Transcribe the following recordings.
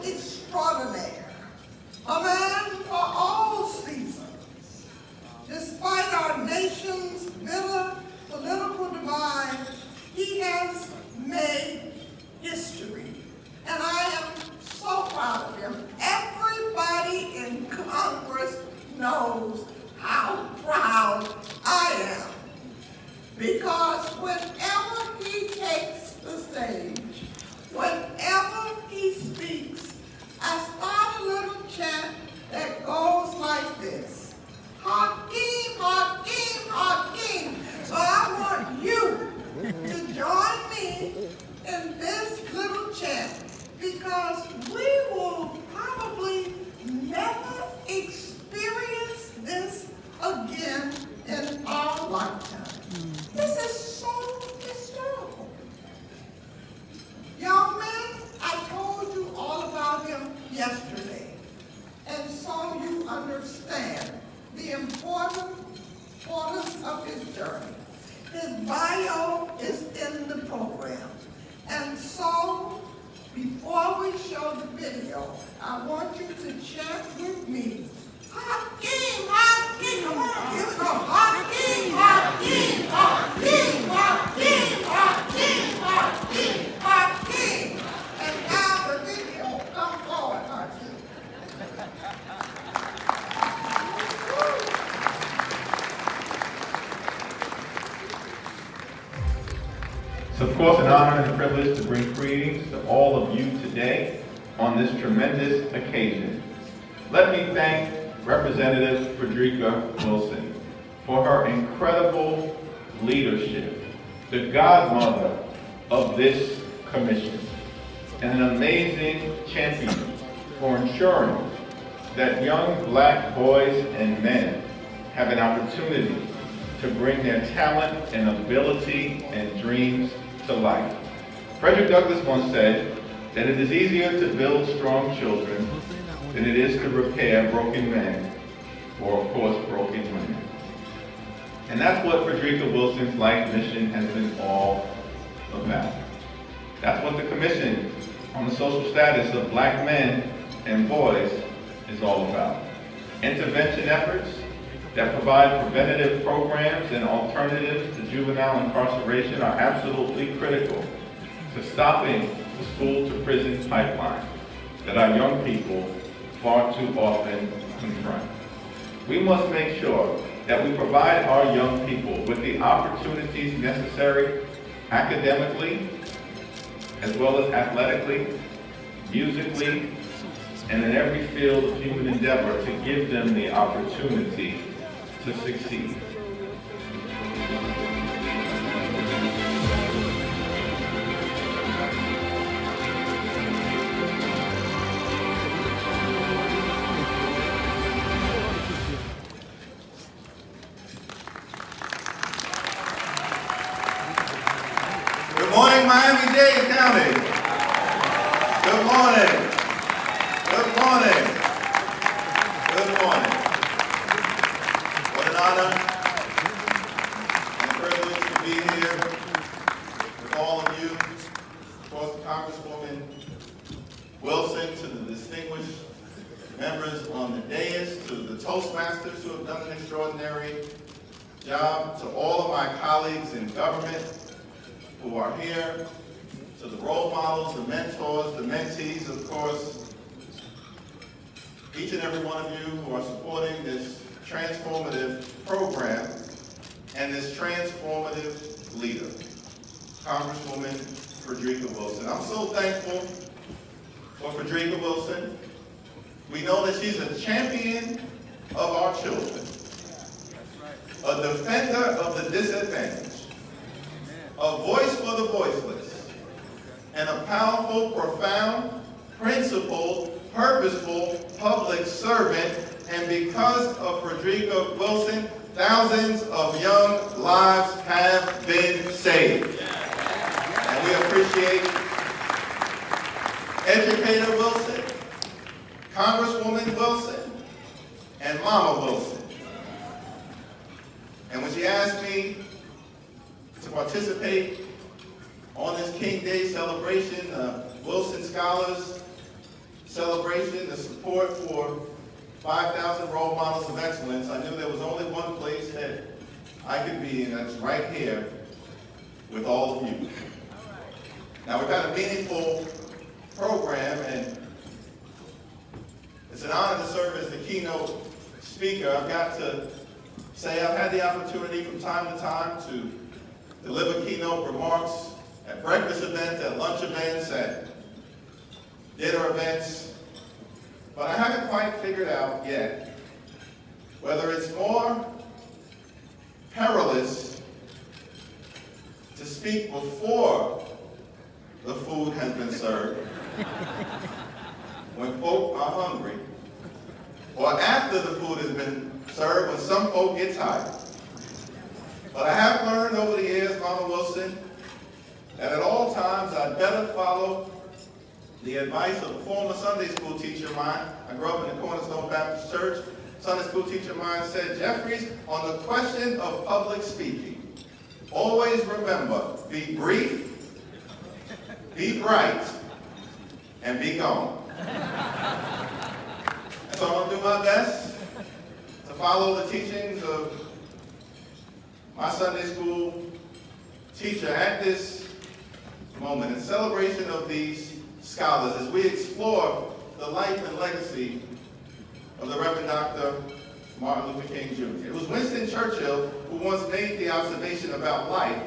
extraordinaire, a man for all seasons. Despite our nation's bitter political divide, he has made history, and I am so proud of him. Everybody in Congress knows how proud I am, because whenever he takes the stage, whenever he speaks, I start a little chant that goes like this: Hakeem, Hakeem, Hakeem. So I want you to join me in this little chant, because we will probably never experience this again in our lifetime. This is so historical. Young man, I told you all about him yesterday, and so you understand the importance of his journey. His bio is in the program. And so, before we show the video, I want you to chant with me: Hakeem, Hakeem, come on, here we go. Hakeem, Hakeem, Hakeem, Hakeem, Hakeem, Hakeem, Hakeem. And now the video, come forward, Hakeem. It's of course an honor and a privilege to bring greetings to all of you today on this tremendous occasion. Let me thank Representative Frederica Wilson for her incredible leadership, the godmother of this commission, and an amazing champion for ensuring that young black boys and men have an opportunity to bring their talent and ability and dreams to life. Frederick Douglass once said that it is easier to build strong children than it is to repair broken men, or of course broken women. And that's what Frederica Wilson's life mission has been all about. That's what the Commission on the Social Status of Black Men and Boys is all about. Intervention efforts that provide preventative programs and alternatives to juvenile incarceration are absolutely critical to stopping the school-to-prison pipeline that our young people far too often confront. We must make sure that we provide our young people with the opportunities necessary academically, as well as athletically, musically, and in every field of human endeavor to give them the opportunity to succeed. Good morning, Miami-Dade County. Good morning. Good morning. Good morning. What an honor and privilege to be here with all of you. Of course, Congresswoman Wilson, to the distinguished members on the dais, to the Toastmasters who have done an extraordinary job, to all of my colleagues in government who are here, to the role models, the mentors, the mentees, of course, each and every one of you who are supporting this transformative program and this transformative leader, Congresswoman Frederica Wilson. I'm so thankful for Frederica Wilson. We know that she's a champion of our children, a defender of the disadvantaged, a voice for the voiceless, and a powerful, profound, principled, purposeful public servant. And because of Frederica Wilson, thousands of young lives have been saved. And we appreciate Educator Wilson, Congresswoman Wilson, and Mama Wilson. And when she asked me to participate on this King Day celebration, Wilson Scholars celebration, the support for 5,000 role models of excellence, I knew there was only one place that I could be, and that's right here with all of you. Now, we've got a meaningful program, and it's an honor to serve as the keynote speaker. I've got to say I've had the opportunity from time to time to deliver keynote remarks at breakfast events, at lunch events, at dinner events, but I haven't quite figured out yet whether it's more perilous to speak before the food has been served, when folk are hungry, or after the food has been served, when some folk get tired. But I have learned over the years, Mama Wilson, that at all times I'd better follow the advice of a former Sunday school teacher of mine. I grew up in the Cornerstone Baptist Church. Sunday school teacher of mine said, Jeffries, on the question of public speaking, always remember, be brief, be bright, and be gone. And so I'm going to do my best to follow the teachings of my Sunday school teacher at this moment in celebration of these scholars as we explore the life and legacy of the Reverend Dr. Martin Luther King Jr. It was Winston Churchill who once made the observation about life.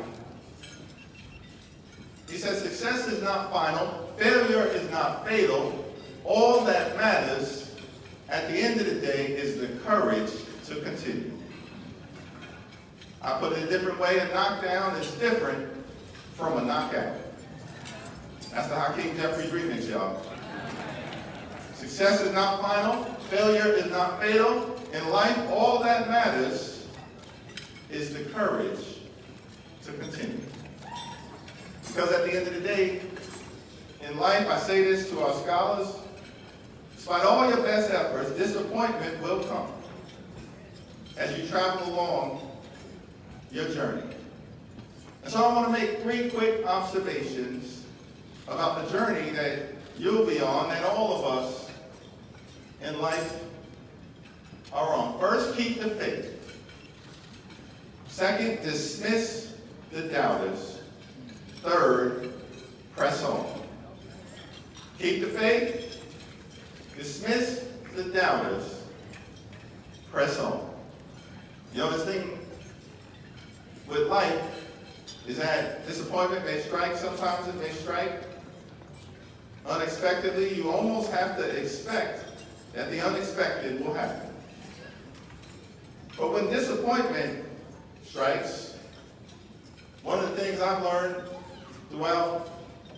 He said, success is not final, failure is not fatal. All that matters at the end of the day is the courage to continue. I put it a different way, a knockdown is different from a knockout. That's the Hakeem Jeffries remix, y'all. Success is not final, failure is not fatal. In life, all that matters is the courage to continue. Because at the end of the day, in life, I say this to our scholars, despite all your best efforts, disappointment will come as you travel along your journey. And so I want to make 3 quick observations about the journey that you'll be on and all of us in life are on. First, keep the faith. Second, dismiss the doubters. Third, press on. Keep the faith, dismiss the doubters, press on. You know, this thing with life is that disappointment may strike, sometimes it may strike unexpectedly. You almost have to expect that the unexpected will happen. But when disappointment strikes, one of the things I've learned throughout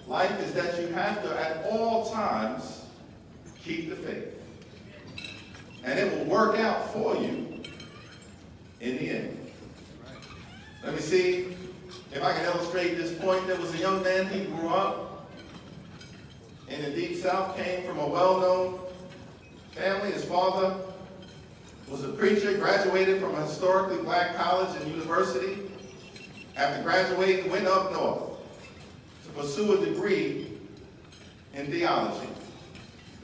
life is that you have to, at all times, keep the faith. And it will work out for you in the end. Let me see if I can illustrate this point. There was a young man, he grew up in the Deep South, came from a well-known family. His father was a preacher, graduated from a historically black college and university. After graduating, went up north to pursue a degree in theology.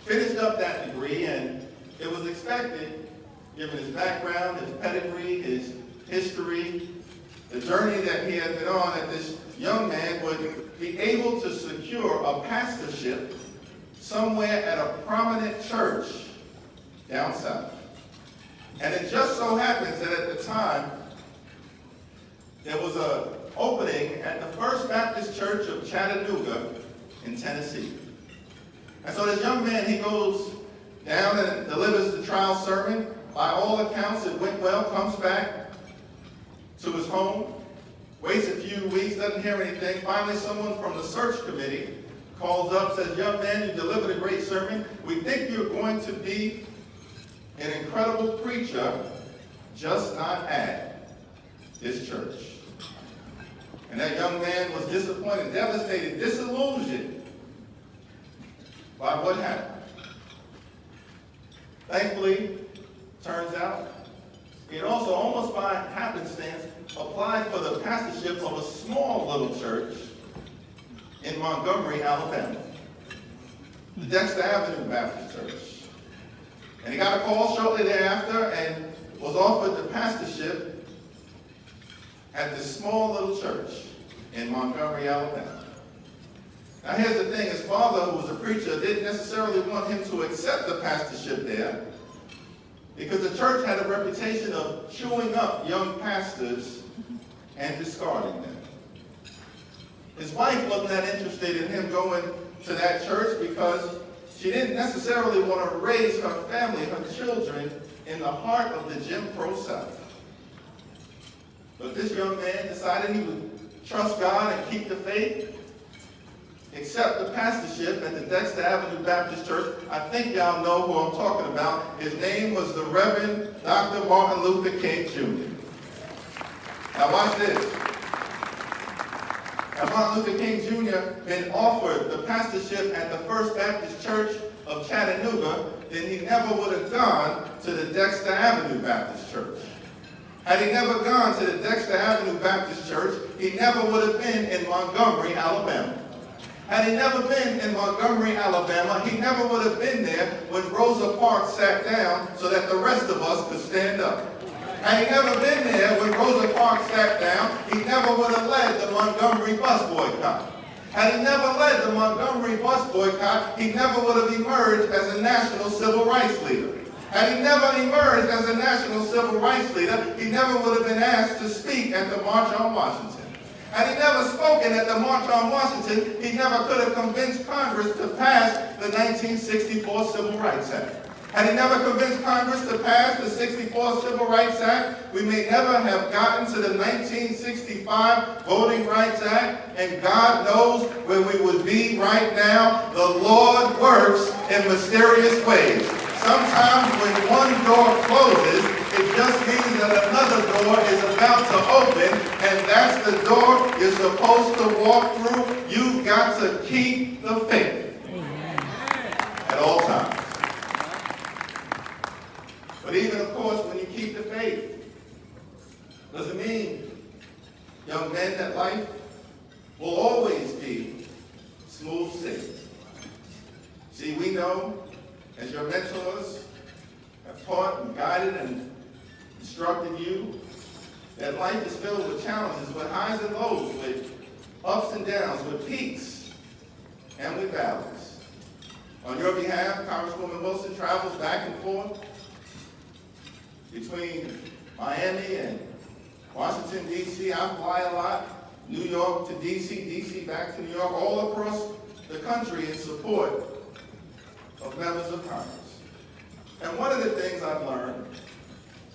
Finished up that degree, and it was expected, given his background, his pedigree, his history, the journey that he had been on, that this young man would be able to secure a pastorship somewhere at a prominent church down south. And it just so happens that at the time, there was an opening at the First Baptist Church of Chattanooga in Tennessee. And so this young man, he goes down and delivers the trial sermon. By all accounts, it went well, comes back to his home, waits a few weeks, doesn't hear anything. Finally, someone from the search committee calls up, says, young man, you delivered a great sermon. We think you're going to be an incredible preacher, just not at this church. And that young man was disappointed, devastated, disillusioned by what happened. Thankfully, turns out, he had also, almost by happenstance, applied for the pastorship of a small little church in Montgomery, Alabama. the Dexter Avenue Baptist Church. And he got a call shortly thereafter and was offered the pastorship at this small little church in Montgomery, Alabama. Now here's the thing, his father, who was a preacher, didn't necessarily want him to accept the pastorship there because the church had a reputation of chewing up young pastors and discarding them. His wife wasn't that interested in him going to that church because she didn't necessarily want to raise her family, her children, in the heart of the Jim Crow South. But this young man decided he would trust God and keep the faith, accept the pastorship at the Dexter Avenue Baptist Church. I think y'all know who I'm talking about. His name was the Reverend Dr. Martin Luther King Jr. Now watch this. Now Martin Luther King Jr. been offered the pastorship at the First Baptist Church of Chattanooga, then he never would have gone to the Dexter Avenue Baptist Church. Had he never gone to the Dexter Avenue Baptist Church, he never would have been in Montgomery, Alabama. Had he never been in Montgomery, Alabama, he never would have been there when Rosa Parks sat down so that the rest of us could stand up. Had he never been there when Rosa Parks sat down, he never would have led the Montgomery bus boycott. Had he never led the Montgomery bus boycott, he never would have emerged as a national civil rights leader. Had he never emerged as a national civil rights leader, he never would have been asked to speak at the March on Washington. Had he never spoken at the March on Washington, he never could have convinced Congress to pass the 1964 Civil Rights Act. Had he never convinced Congress to pass the 64 Civil Rights Act, we may never have gotten to the 1965 Voting Rights Act, and God knows where we would be right now. The Lord works in mysterious ways. Sometimes when one door closes, it just means that another door is about to open, and that's the door you're supposed to walk through. You've got to keep the faith at all times. But even, of course, when you keep the faith, doesn't mean, young men, that life will always be smooth sailing. See, we know, as your mentors have taught and guided and instructed you, that life is filled with challenges, with highs and lows, with ups and downs, with peaks and with valleys. On your behalf, Congresswoman Wilson travels back and forth between Miami and Washington, D.C. I fly a lot, New York to D.C., D.C. back to New York, all across the country in support of members of Congress. And one of the things I've learned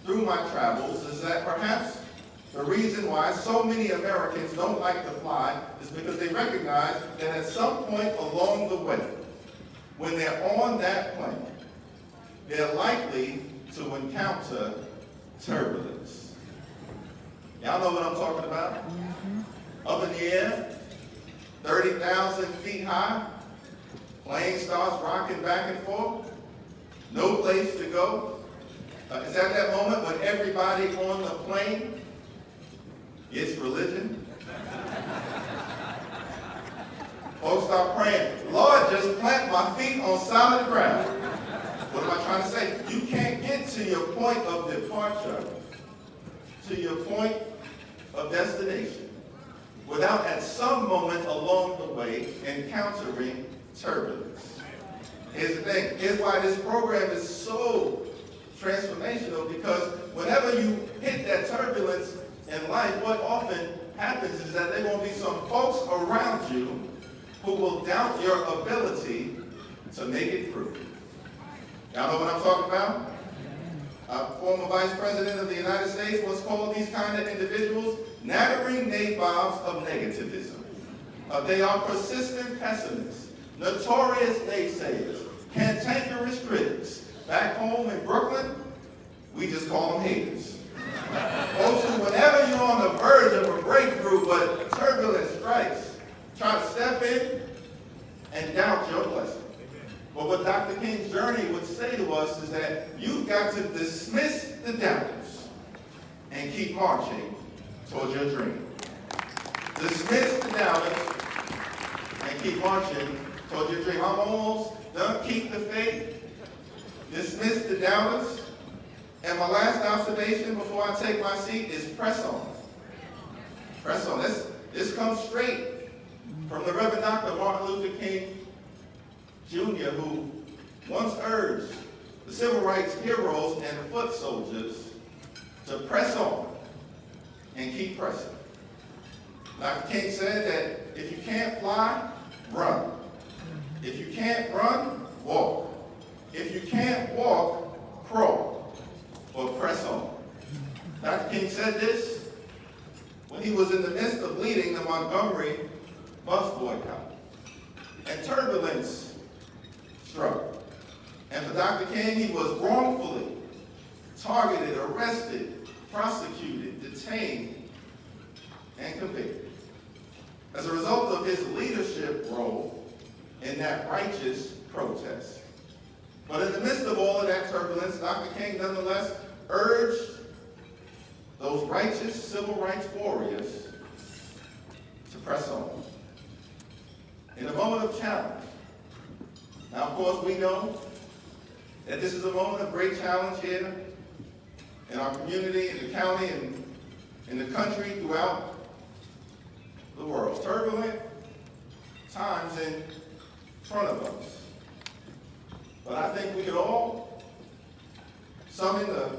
through my travels is that perhaps the reason why so many Americans don't like to fly is because they recognize that at some point along the way, when they're on that plane, they're likely to encounter turbulence. Y'all know what I'm talking about? Up in the air, 30,000 feet high, plane starts rocking back and forth, no place to go. It's at that moment when everybody on the plane gets religion. Folks start praying, Lord, just plant my feet on solid ground. What am I trying to say? You can't get to your point of departure, to your point of destination, without at some moment along the way encountering turbulence. Here's the thing. Here's why this program is so transformational, because whenever you hit that turbulence in life, what often happens is that there will be some folks around you who will doubt your ability to make it through. Y'all know what I'm talking about? A former Vice President of the United States once called these kind of individuals nattering nabobs of negativism. They are persistent pessimists, notorious naysayers, cantankerous critics. Back home in Brooklyn, we just call them haters. Folks who, whenever you're on the verge of a breakthrough, but turbulence strikes, try to step in and doubt your blessing. But what Dr. King's journey would say to us is that you've got to dismiss the doubters and keep marching towards your dream. Dismiss the doubters and keep marching toward your dream. I'm almost done. Keep the faith. Dismiss the doubters. And my last observation before I take my seat is press on. Press on. This comes straight from the Reverend Dr. Martin Luther King Jr., who once urged the civil rights heroes and foot soldiers to press on and keep pressing. Dr. King said that if you can't fly, run. If you can't run, walk. If you can't walk, crawl or press on. Dr. King said this when he was in the midst of leading the Montgomery bus boycott. And turbulence struck. And for Dr. King, he was wrongfully targeted, arrested, prosecuted, detained, and convicted. As a result of his leadership role in that righteous protest. But in the midst of all of that turbulence, Dr. King nonetheless urged those righteous civil rights warriors to press on. In a moment of challenge. Now, of course, we know that this is a moment of great challenge here in our community, in the county, and in the country, throughout the world. Turbulent times in front of us. But I think we could all summon the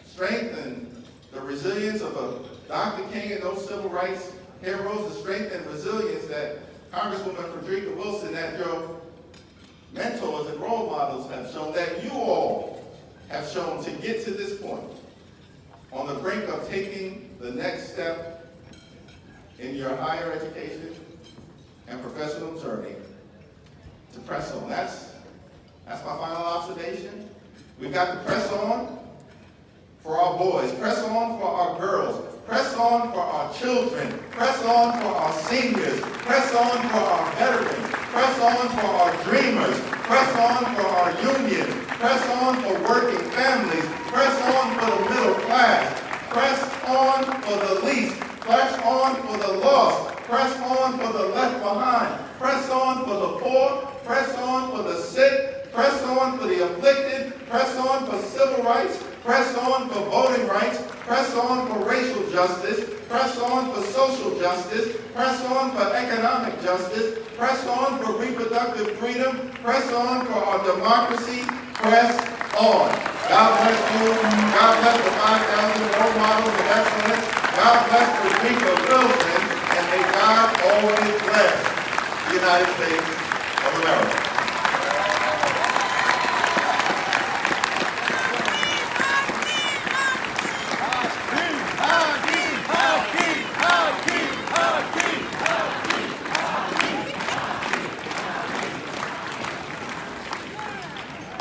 strength and the resilience of a Dr. King and those civil rights heroes, the strength and resilience that Congresswoman Frederica Wilson, that your mentors and role models have shown, that you all have shown to get to this point on the brink of taking the next step in your higher education and professional journey to press on. That's my final observation. We've got to press on for our boys, press on for our girls, press on for our children, press on for our seniors, press on for our veterans, press on for our dreamers, press on for our unions, press on for working families, press on for the middle class, press on for the least, press on for the lost, press on for the left behind, press on for the poor, press on for the sick, press on for the afflicted, press on for civil rights, press on for voting rights, press on for racial justice, press on for social justice, press on for economic justice, press on for reproductive freedom, press on for our democracy, press on. God bless you. God bless the 5,000 role models of excellence. God bless Frederica Wilson, and may God always bless the United States of America.